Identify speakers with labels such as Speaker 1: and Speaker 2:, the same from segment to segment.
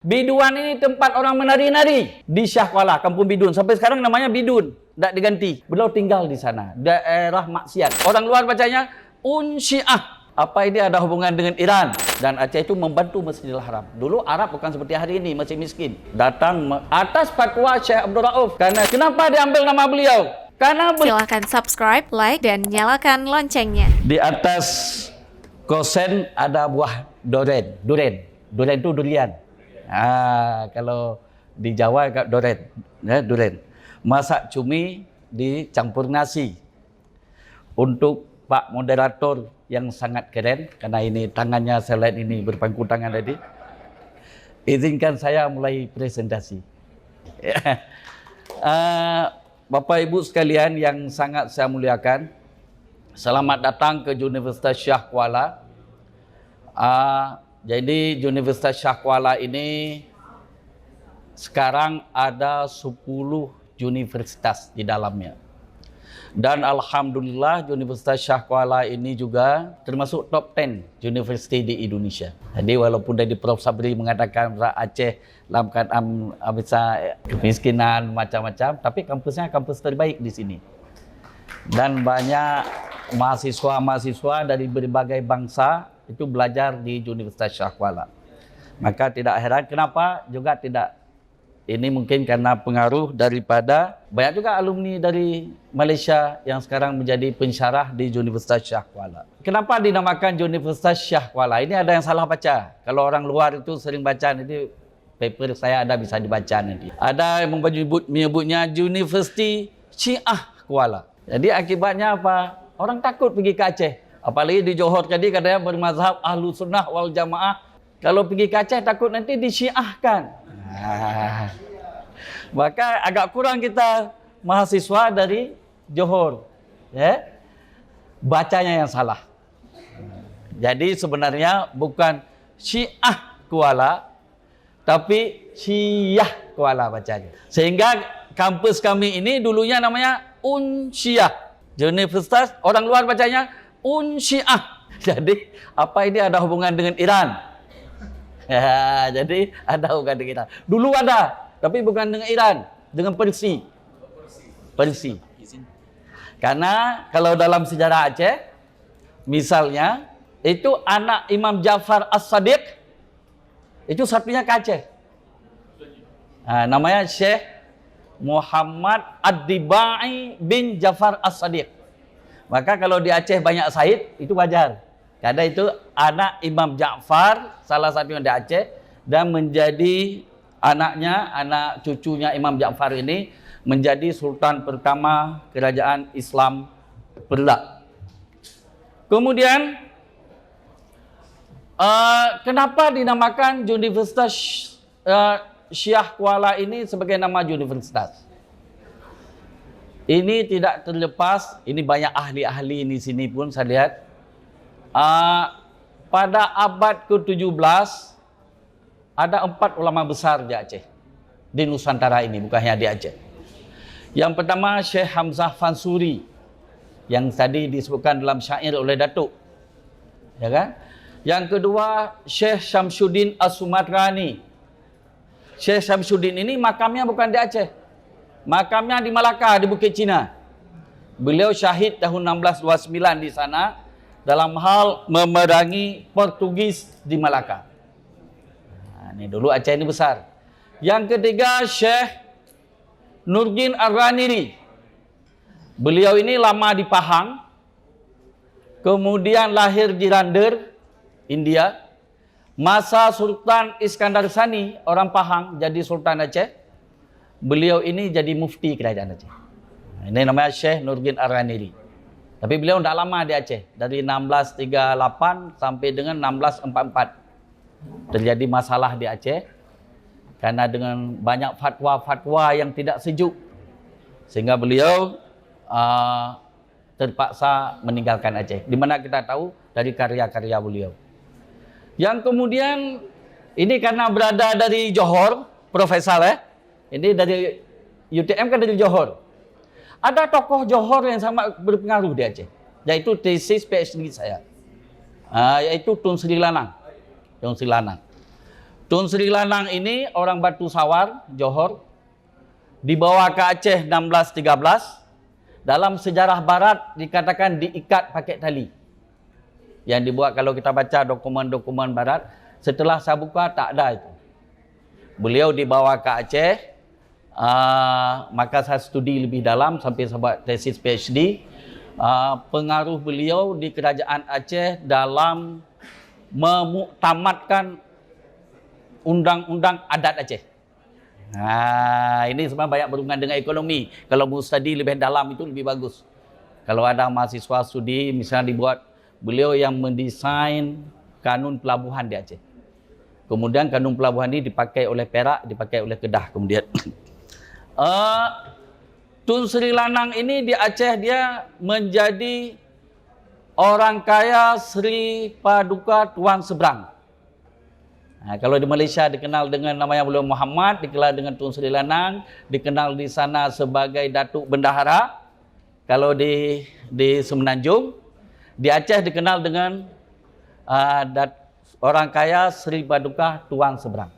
Speaker 1: Biduan ini tempat orang menari-nari di Shah Kuala, Kampung Bidun. Sampai sekarang namanya Bidun, tidak diganti. Beliau tinggal di sana, daerah maksiat. Orang luar bacanya Unsyiah. Apa ini ada hubungan dengan Iran? Dan Aceh itu membantu Masjidil Haram. Dulu Arab bukan seperti hari ini, masih miskin. Datang atas fatwa Syekh Abdul Rauf. Kenapa diambil nama beliau? Karena
Speaker 2: Silahkan subscribe, like, dan nyalakan loncengnya.
Speaker 1: di atas kosen ada buah duren. Duren itu durian. Kalau di Jawa duren, ya, duren. Masak cumi dicampur nasi. Untuk Pak moderator yang sangat keren, karena ini tangannya saya lihat ini berpangku tangan tadi. Izinkan saya mulai presentasi. Bapak Ibu sekalian yang sangat saya muliakan, selamat datang ke Universitas Shah Kuala. Jadi Universitas Shah Kuala ini sekarang ada 10 universitas di dalamnya. Dan alhamdulillah Universitas Shah Kuala ini juga termasuk top 10 universiti di Indonesia. Jadi walaupun dari Prof Sabri mengatakan Aceh dalam keadaan kemiskinan macam-macam, tapi kampusnya kampus terbaik di sini. Dan banyak mahasiswa-mahasiswa dari berbagai bangsa itu belajar di Universitas Shah Kuala. Maka tidak heran kenapa juga tidak. Ini mungkin karena pengaruh daripada banyak juga alumni dari Malaysia yang sekarang menjadi pensyarah di Universitas Shah Kuala. Kenapa dinamakan Universitas Shah Kuala? Ini ada yang salah baca. Kalau orang luar itu sering baca, nanti paper saya ada bisa dibaca nanti. Ada yang menyebutnya University Syiah Kuala. Jadi akibatnya apa? Orang takut pergi ke Aceh. Apalagi di Johor tadi katanya bermazhab Ahlu Sunnah wal Jamaah. Kalau pergi ke Aceh takut nanti disyiahkan. Maka agak kurang kita mahasiswa dari Johor, ya, bacanya yang salah. Jadi sebenarnya bukan Syiah Kuala, tapi Syiah Kuala bacanya. Sehingga kampus kami ini dulunya namanya Unsyiah. Universitas orang luar bacanya Unsyiah. Jadi apa ini ada hubungan dengan Iran? Ya, jadi ada hubungan dengan Iran. Dulu ada, tapi bukan dengan Iran, dengan Persia. Karena kalau dalam sejarah Aceh, misalnya itu anak Imam Ja'far As-Sadiq, itu satunya ke Aceh. Namanya Syekh Muhammad Ad-Dibai bin Ja'far As-Sadiq. Maka kalau di Aceh banyak Said, itu wajar. Karena itu anak Imam Ja'far, salah satu yang di Aceh, dan menjadi anaknya, anak cucunya Imam Ja'far ini menjadi sultan pertama kerajaan Islam Perak. Kemudian, kenapa dinamakan Universitas Shah Kuala ini sebagai nama universitas? Ini tidak terlepas, ini banyak ahli-ahli di sini pun saya lihat. Pada abad ke-17 ada 4 ulama besar di Aceh, di Nusantara ini, bukan hanya di Aceh. Yang pertama Syekh Hamzah Fansuri, yang tadi disebutkan dalam syair oleh Datuk, ya kan? Yang kedua Syekh Syamsuddin As-Sumatrani. Syekh Syamsuddin ini makamnya bukan di Aceh, makamnya di Malaka, di Bukit Cina. Beliau syahid tahun 1629 di sana dalam hal memerangi Portugis di Malaka. Ini dulu Aceh ini besar. Yang ketiga Syekh Nurdin Ar-Raniri. Beliau ini lama di Pahang, kemudian lahir di Randir, India. Masa Sultan Iskandar Sani, orang Pahang, jadi Sultan Aceh. Beliau ini jadi mufti kerajaan Aceh. Ini namanya Syekh Nurdin Ar-Raniri. Tapi beliau tidak lama di Aceh, dari 1638 sampai dengan 1644. Terjadi masalah di Aceh, karena dengan banyak fatwa-fatwa yang tidak sejuk. Sehingga beliau terpaksa meninggalkan Aceh. Di mana kita tahu dari karya-karya beliau. Yang kemudian, ini karena berada dari Johor, Profesor ini dari UTM kan dari Johor. Ada tokoh Johor yang sangat berpengaruh di Aceh, yaitu tesis PhD saya, yaitu Tun Sri Lanang. Tun Sri Lanang ini orang Batu Sawar, Johor, dibawa ke Aceh 1613. Dalam sejarah barat dikatakan diikat pakai tali. Yang dibuat kalau kita baca dokumen-dokumen barat, setelah saya buka tak ada itu. Beliau dibawa ke Aceh, maka saya studi lebih dalam sampai saya buat tesis PhD. Pengaruh beliau di kerajaan Aceh dalam memuktamadkan undang-undang adat Aceh. Ini sebenarnya banyak berhubungan dengan ekonomi. Kalau mau studi lebih dalam itu lebih bagus. Kalau ada mahasiswa studi, misalnya dibuat, beliau yang mendesain kanun pelabuhan di Aceh. Kemudian kanun pelabuhan ini dipakai oleh Perak, dipakai oleh Kedah kemudian. Tun Sri Lanang ini di Aceh dia menjadi orang kaya Sri Paduka Tuan Seberang. Kalau di Malaysia dikenal dengan namanya beliau Muhammad, dikenal dengan Tun Sri Lanang, dikenal di sana sebagai Datuk Bendahara. Kalau di Semenanjung, di Aceh dikenal dengan orang kaya Sri Paduka Tuan Seberang.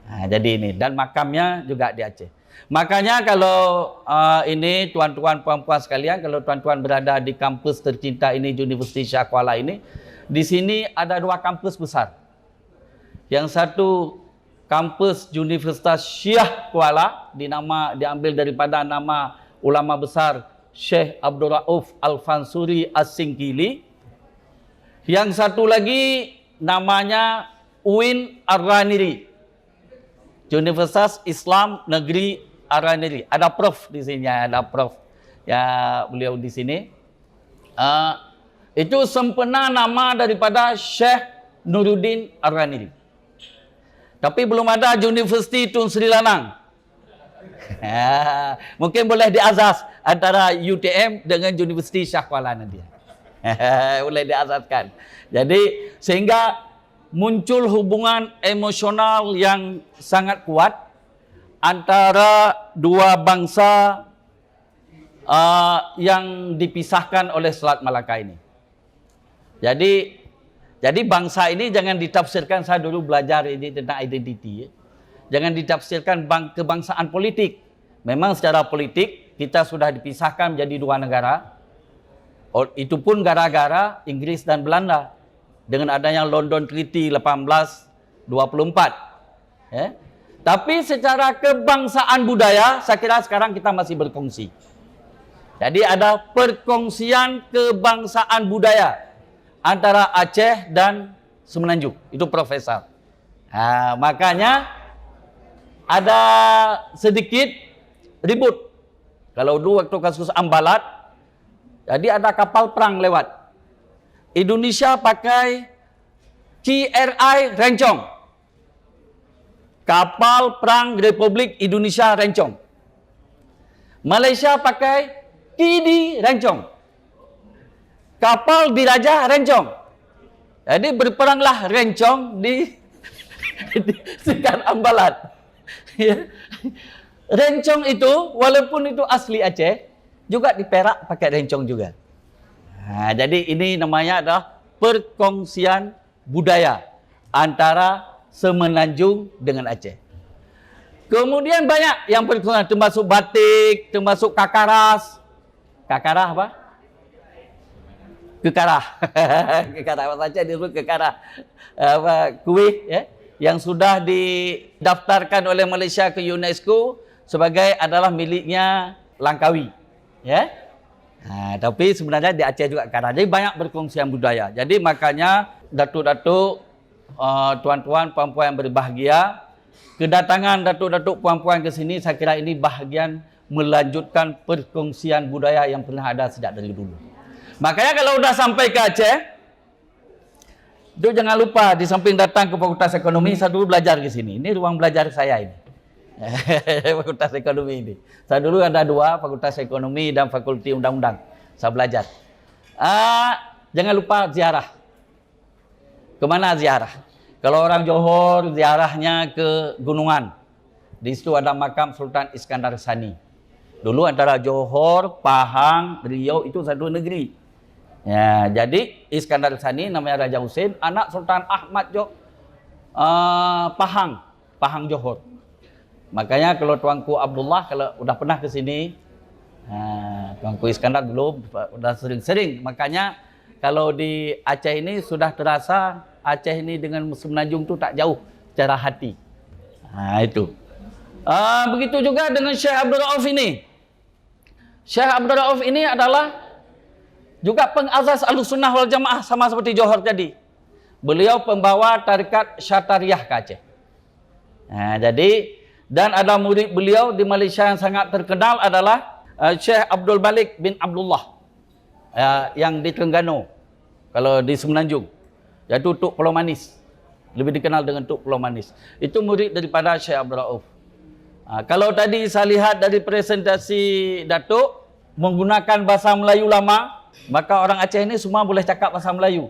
Speaker 1: Jadi ini, dan makamnya juga di Aceh. Makanya kalau ini tuan-tuan puan-puan sekalian, kalau tuan-tuan berada di kampus tercinta ini, Universiti Shah Kuala ini, di sini ada 2 kampus besar. Yang satu kampus Universitas Syah Kuala, diambil daripada nama ulama besar Syekh Abdul Rauf Al-Fansuri As-Singkili. Yang satu lagi namanya UIN Ar-Raniri, Universitas Islam Negeri Ar-Raniri. Ada prof di sini, ada prof ya beliau di sini. Itu sempena nama daripada Syekh Nuruddin Ar-Raniri. Tapi belum ada Universiti Tun Sri Lanang. Mungkin boleh diazas antara UTM dengan Universiti Shah Kuala nanti. Boleh diazaskan. Jadi sehingga muncul hubungan emosional yang sangat kuat antara dua bangsa yang dipisahkan oleh Selat Malaka ini. Jadi bangsa ini jangan ditafsirkan, saya dulu belajar ini tentang identiti. Jangan ditafsirkan kebangsaan politik. Memang secara politik kita sudah dipisahkan menjadi 2 negara. Itu pun gara-gara Inggris dan Belanda. Dengan adanya London Treaty 1824. Tapi secara kebangsaan budaya, saya kira sekarang kita masih berkongsi. Jadi ada perkongsian kebangsaan budaya antara Aceh dan Semenanjung. Itu profesor. Makanya ada sedikit ribut. Kalau dulu waktu kasus Ambalat, jadi ada kapal perang lewat. Indonesia pakai CRI Rencong. Kapal perang Republik Indonesia Rencong. Malaysia pakai TD Rencong. Kapal Diraja Rencong. Jadi berperanglah Rencong di Sekat Ambalat. Rencong itu walaupun itu asli Aceh, juga di Perak pakai rencong juga. Jadi ini namanya adalah perkongsian budaya antara Semenanjung dengan Aceh. Kemudian banyak yang perkongsian, termasuk batik, termasuk kakaras. Kakarah apa? Kekarah. Kekarah apa saja disebut kekarah. Kuih ya, yang sudah didaftarkan oleh Malaysia ke UNESCO sebagai adalah miliknya Langkawi. Ya. Tapi sebenarnya di Aceh juga karah. Jadi banyak berkongsian budaya. Jadi makanya datuk-datuk, tuan-tuan, puan-puan yang berbahagia, kedatangan datuk-datuk puan-puan ke sini saya kira ini bahagian melanjutkan perkongsian budaya yang pernah ada sejak dari dulu. Makanya kalau udah sampai ke Aceh, itu jangan lupa di samping datang ke Fakultas Ekonomi, saya dulu belajar ke sini. Ini ruang belajar saya ini. Fakultas Ekonomi ini. Saya dulu ada 2, Fakultas Ekonomi dan Fakulti Undang-Undang. Saya belajar. Jangan lupa ziarah. Kemana ziarah? Kalau orang Johor, ziarahnya ke Gunungan. Di situ ada makam Sultan Iskandar Sani. Dulu antara Johor, Pahang, Riau itu satu negeri. Ya, jadi Iskandar Sani namanya Raja Hussein, anak Sultan Ahmad Pahang Johor. Makanya kalau Tuanku Abdullah kalau udah pernah ke sini, Tuanku Iskandar belum, udah sering-sering. Makanya kalau di Aceh ini sudah terasa Aceh ini dengan Semenanjung tu tak jauh secara hati. Itu. Begitu juga dengan Syekh Abdul Rauf ini. Syekh Abdul Rauf ini adalah juga pengazas Ahlussunnah wal Jamaah sama seperti Johor tadi. Beliau pembawa tarekat Syatariah ke Aceh. Jadi dan ada murid beliau di Malaysia yang sangat terkenal adalah Syekh Abdul Malik bin Abdullah yang di Terengganu, kalau di Semenanjung, yaitu Tuk Pulau Manis, lebih dikenal dengan Tuk Pulau Manis. Itu murid daripada Syekh Abdul Rauf. Kalau tadi saya lihat dari presentasi Datuk menggunakan bahasa Melayu lama, maka orang Aceh ini semua boleh cakap bahasa Melayu.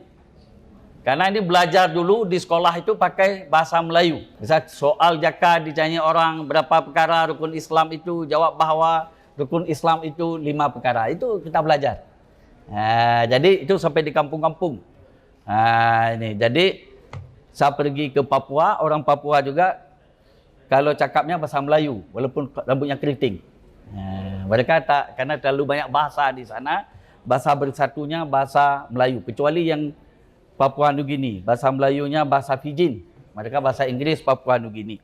Speaker 1: Karena ini belajar dulu di sekolah itu pakai bahasa Melayu. Misal soal jaka ditanya orang berapa perkara rukun Islam itu, jawab bahawa rukun Islam itu 5 perkara. Itu kita belajar. Jadi itu sampai di kampung-kampung. Ini. Jadi saya pergi ke Papua, orang Papua juga kalau cakapnya bahasa Melayu walaupun rambutnya keriting. Mereka tak, karena terlalu banyak bahasa di sana, bahasa bersatunya bahasa Melayu, kecuali yang Papua Nugini, bahasa Melayunya bahasa Fijin, mereka bahasa Inggris Papua Nugini.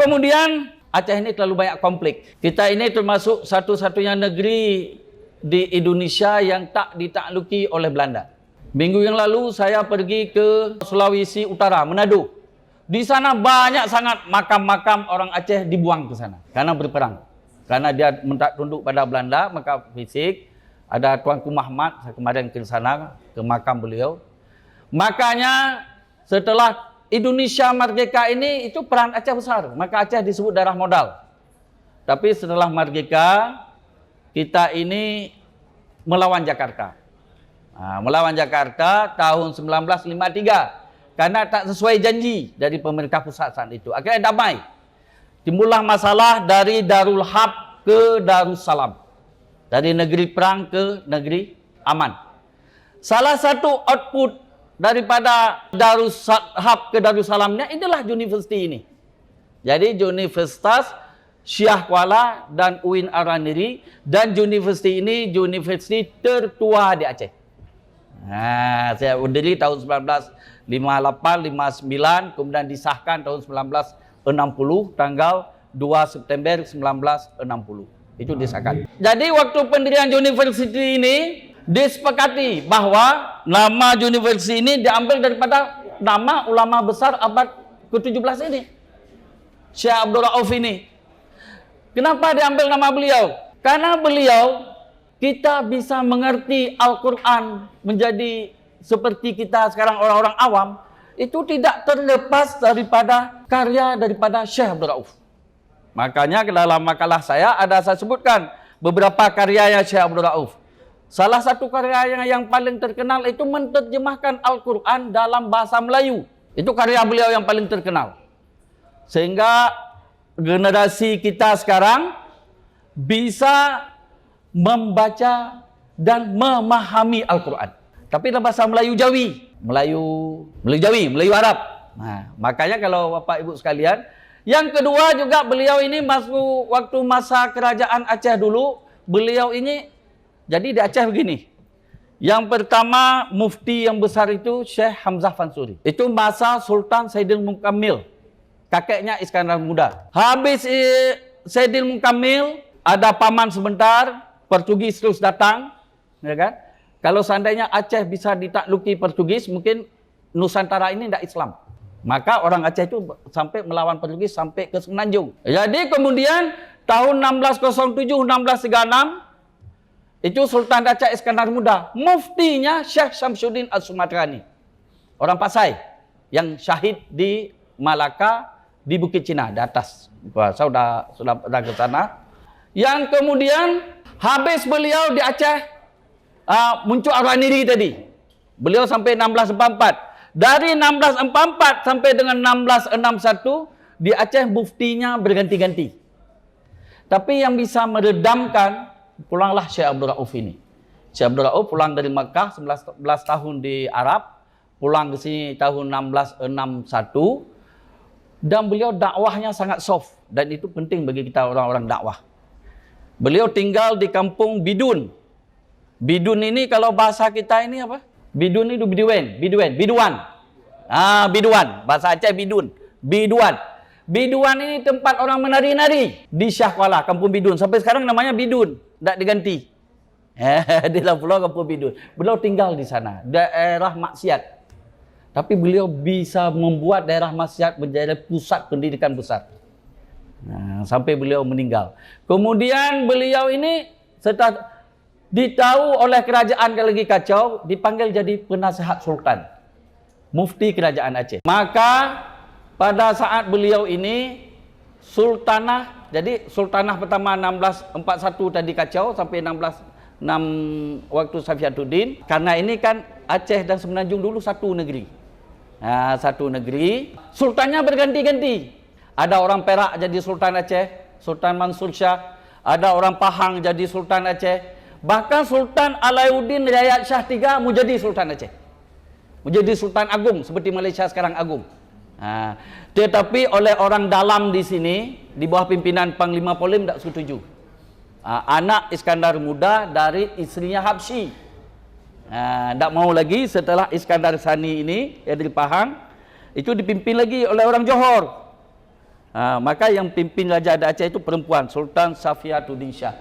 Speaker 1: Kemudian Aceh ini terlalu banyak konflik. Kita ini termasuk satu-satunya negeri di Indonesia yang tak ditakluki oleh Belanda. Minggu yang lalu saya pergi ke Sulawesi Utara, Manado. Di sana banyak sangat makam-makam orang Aceh dibuang ke sana karena berperang. Karena dia minta tunduk pada Belanda, maka fisik ada Tuanku Muhammad, saya kemarin ke sana ke makam beliau. Makanya setelah Indonesia merdeka ini itu peran Aceh besar. Maka Aceh disebut daerah modal. Tapi setelah merdeka kita ini melawan Jakarta. Melawan Jakarta tahun 1953 karena tak sesuai janji dari pemerintah pusat saat itu. Akhirnya damai. Timbullah masalah dari Darul Harb ke Darussalam. Dari negeri perang ke negeri aman. Salah satu output daripada Darussalam ke Darussalamnya inilah universiti ini. Jadi Universitas Syah Kuala dan UIN Araniri, dan universiti ini universiti tertua di Aceh. Saya berdiri tahun 1958, 59, kemudian disahkan tahun 1960, tanggal 2 September 1960. Itu disahkan. Jadi waktu pendirian universiti ini disepakati bahwa nama universiti ini diambil daripada nama ulama besar abad ke-17 ini, Syekh Abdul Rauf ini. Kenapa diambil nama beliau? Karena beliau kita bisa mengerti Al-Quran menjadi seperti kita sekarang orang-orang awam, itu tidak terlepas daripada karya daripada Syekh Abdul Rauf. Makanya dalam makalah saya saya sebutkan beberapa karya Syekh Abdul Rauf. Salah satu karya yang paling terkenal itu menerjemahkan Al-Quran dalam bahasa Melayu. Itu karya beliau yang paling terkenal. Sehingga generasi kita sekarang bisa membaca dan memahami Al-Quran. Tapi dalam bahasa Melayu Jawi. Melayu Arab. Makanya kalau Bapak Ibu sekalian, yang kedua juga beliau ini masuk waktu masa kerajaan Aceh dulu, beliau ini jadi di Aceh begini. Yang pertama mufti yang besar itu Syekh Hamzah Fansuri. Itu masa Sultan Saidil Mukamil, kakeknya Iskandar Muda. Habis Saidil Mukamil, ada paman sebentar, Portugis terus datang, ya kan? Kalau seandainya Aceh bisa ditakluki Portugis, mungkin Nusantara ini tidak Islam. Maka orang Aceh itu sampai melawan Portugis sampai ke Semenanjung. Jadi kemudian tahun 1607, 1636 itu Sultan Aceh Iskandar Muda, muftinya Syekh Syamsuddin Al-Sumatrani, orang Pasai yang syahid di Malaka di Bukit Cina di atas. Saya sudah ke sana. Yang kemudian habis beliau di Aceh muncul Araniri tadi. Beliau sampai 1644. Dari 1644 sampai dengan 1661 di Aceh muftinya berganti-ganti. Tapi yang bisa meredamkan, pulanglah Syekh Abdul Rauf ini. Syekh Abdul Rauf pulang dari Mekah 11 tahun di Arab, pulang ke sini tahun 1661. dan beliau dakwahnya sangat soft, dan itu penting bagi kita orang-orang dakwah. Beliau tinggal di kampung Bidun. Bidun ini kalau bahasa kita ini apa? Bidun itu biduan. Biduan. Bahasa Aceh Bidun. Biduan. Biduan ini tempat orang menari-nari di Shah Kuala, kampung Bidun. Sampai sekarang namanya Bidun, tak diganti. Di dalam pulau kampung Bidun. Beliau tinggal di sana, daerah maksiat. Tapi beliau bisa membuat daerah maksiat menjadi pusat pendidikan besar. Sampai beliau meninggal. Kemudian beliau ini setelah ditahu oleh kerajaan kalau lagi kacau, dipanggil jadi penasihat sultan, mufti kerajaan Aceh. Maka pada saat beliau ini sultanah, jadi sultanah pertama 1641 tadi kacau sampai 1606 waktu Safiatuddin. Karena ini kan Aceh dan Semenanjung dulu satu negeri. Satu negeri, sultannya berganti-ganti. Ada orang Perak jadi Sultan Aceh, Sultan Mansur Shah. Ada orang Pahang jadi Sultan Aceh. Bahkan Sultan Alauddin Rayat Shah III mau jadi Sultan Aceh, menjadi Sultan Agung seperti Malaysia sekarang Agung. Tetapi oleh orang dalam di sini, di bawah pimpinan Panglima Polim, tak setuju. Anak Iskandar Muda dari istrinya Habsyi. Tak mau lagi setelah Iskandar Sani ini yang dari Pahang, itu dipimpin lagi oleh orang Johor. Maka yang pimpin Raja Aceh itu perempuan, Sultan Safiatuddin Shah.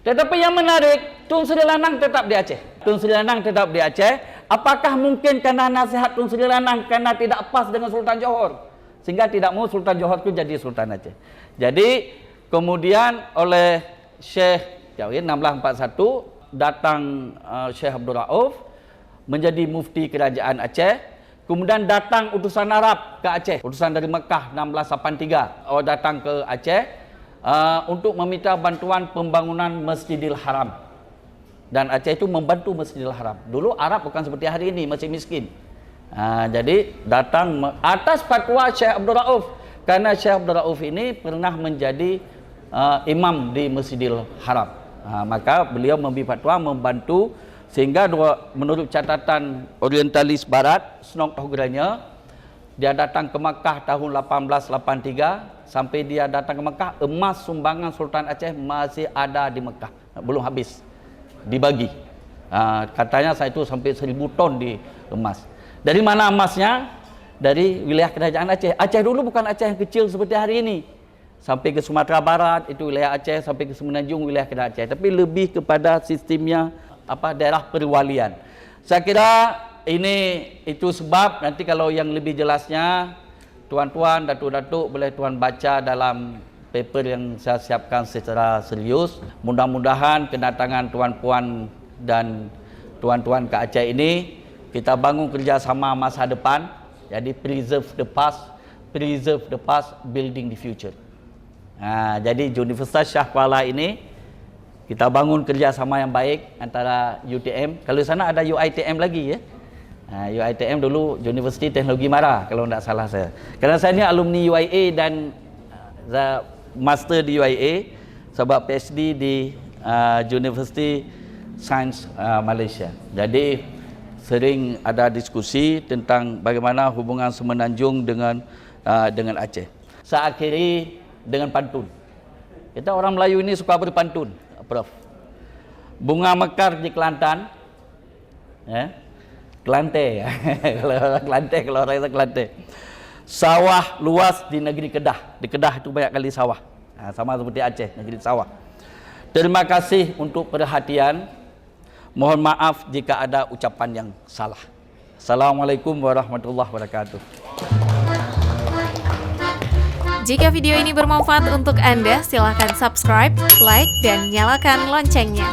Speaker 1: Tetapi yang menarik, Tun Sri Lanang tetap di Aceh. Tun Sri Lanang tetap di Aceh. Apakah mungkin karena nasihat Tun Sri Lanang karena tidak pas dengan Sultan Johor, sehingga tidak mau Sultan Johor itu jadi Sultan Aceh. Jadi kemudian oleh Syekh 1641 datang Syekh Abdul Rauf menjadi mufti kerajaan Aceh. Kemudian datang utusan Arab ke Aceh, utusan dari Mekah 1683 datang ke Aceh untuk meminta bantuan pembangunan Masjidil Haram. Dan Aceh itu membantu Masjidil Haram. Dulu Arab bukan seperti hari ini, masih miskin. Jadi datang atas fatwa Syekh Abdul Rauf, karena Syekh Abdul Rauf ini pernah menjadi imam di Masjidil Haram. Maka beliau memberi fatwa, membantu, sehingga menurut catatan orientalis barat Snok Tohgranya, dia datang ke Makkah tahun 1883. Sampai dia datang ke Makkah, emas sumbangan Sultan Aceh masih ada di Makkah, belum habis dibagi. Katanya saya itu sampai 1000 ton di emas. Dari mana emasnya? Dari wilayah kerajaan Aceh. Aceh dulu bukan Aceh yang kecil seperti hari ini. Sampai ke Sumatera Barat itu wilayah Aceh, sampai ke Semenanjung wilayah kerajaan Aceh, tapi lebih kepada sistemnya daerah perwalian. Saya kira itu sebab nanti kalau yang lebih jelasnya tuan-tuan, datuk-datuk boleh tuan baca dalam paper yang saya siapkan secara serius. Mudah-mudahan kedatangan tuan-puan dan tuan-tuan ke Aceh ini kita bangun kerjasama masa depan. Jadi preserve the past, building the future. Jadi Universitas Shah Kuala ini kita bangun kerjasama yang baik antara UTM. Kalau di sana ada UiTM lagi ya. UiTM dulu Universiti Teknologi Mara kalau tidak salah saya. Karena saya ini alumni UIA dan master di UIA, sebab PhD di University Science Malaysia. Jadi sering ada diskusi tentang bagaimana hubungan Semenanjung dengan Aceh. Saya akhiri dengan pantun. Kita orang Melayu ini suka berpantun, Prof. Bunga mekar di Kelantan, Kelantan ya. Kalau orang Kelantan, kalau orang Kelantan. Sawah luas di negeri Kedah. Di Kedah itu banyak kali sawah. Sama seperti Aceh, negeri sawah. Terima kasih untuk perhatian. Mohon maaf jika ada ucapan yang salah. Assalamualaikum warahmatullahi wabarakatuh.
Speaker 2: Jika video ini bermanfaat untuk Anda, silakan subscribe, like, dan nyalakan loncengnya.